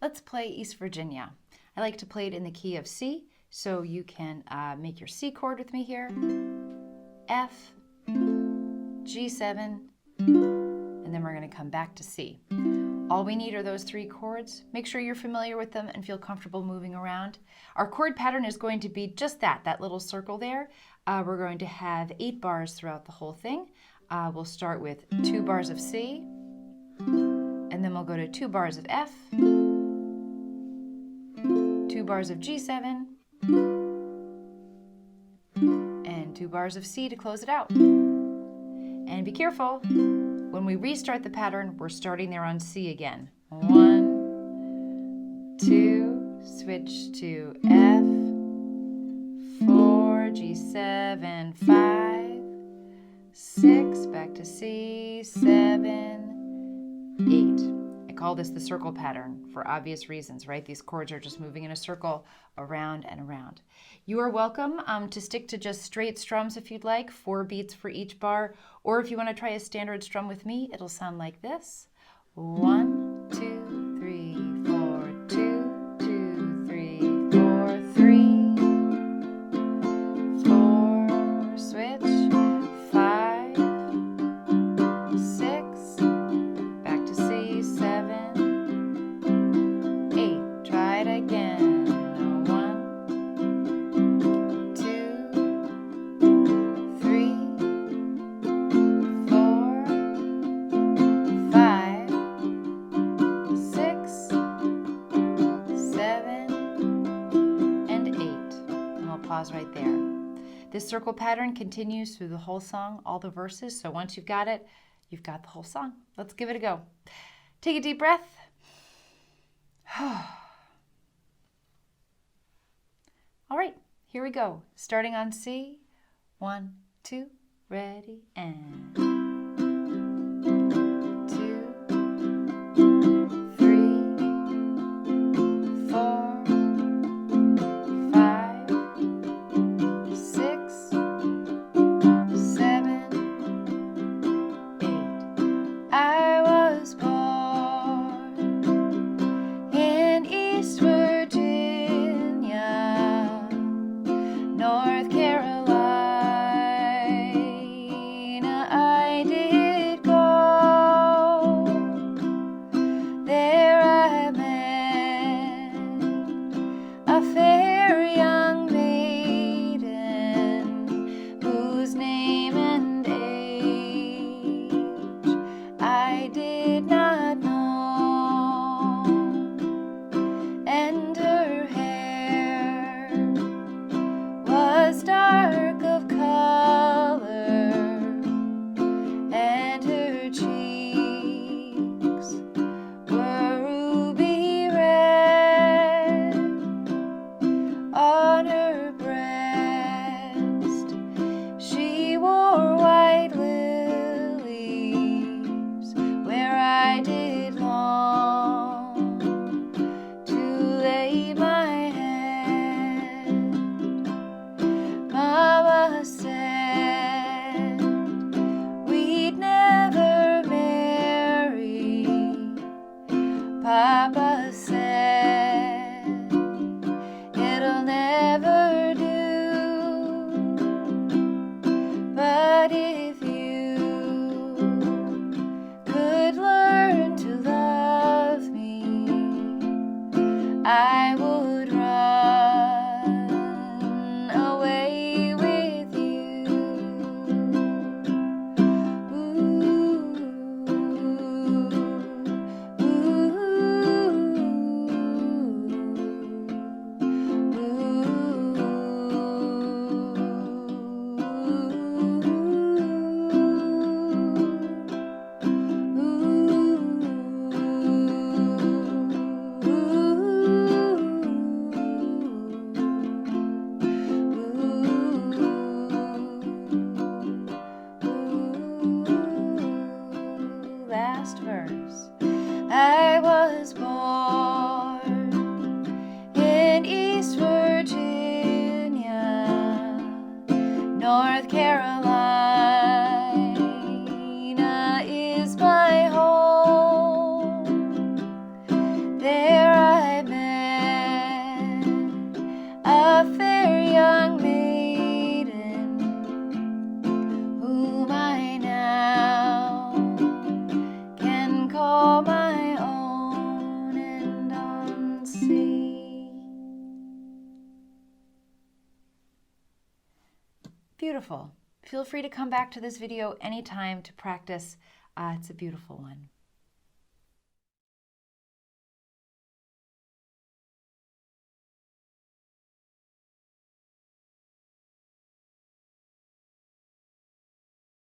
let's play East Virginia. I like to play it in the key of C, so you can make your C chord with me here. F, G7, and then we're going to come back to C. All we need are those 3 chords. Make sure you're familiar with them and feel comfortable moving around. Our chord pattern is going to be just that little circle there. We're going to have 8 bars throughout the whole thing. We'll start with 2 bars of C, and then we'll go to 2 bars of F, 2 bars of G7, and 2 bars of C to close it out. And be careful, when we restart the pattern, we're starting there on C again. 1, 2, switch to F, 4, G7, 5, 6, back to C, 7, 8. I call this the circle pattern for obvious reasons, right? These chords are just moving in a circle around and around. You are welcome to stick to just straight strums if you'd like, 4 beats for each bar, or if you want to try a standard strum with me, it'll sound like this. 1, 2, 3, 4, 2, 2, 3, 4, 3, 4, switch, 5, 6, back to C, 7, 8. Try it again. 1, 2, 3, 4, 5, 6, 7, and 8. And we'll pause right there. This circle pattern continues through the whole song, all the verses. So once you've got it, you've got the whole song. Let's give it a go. Take a deep breath. All right, here we go. Starting on C. 1, 2, ready, and 2, 3, 4, 5, 6, 7, 8. I was born in East Virginia, North Carolina. beautiful. Feel free to come back to this video anytime to practice. It's a beautiful one.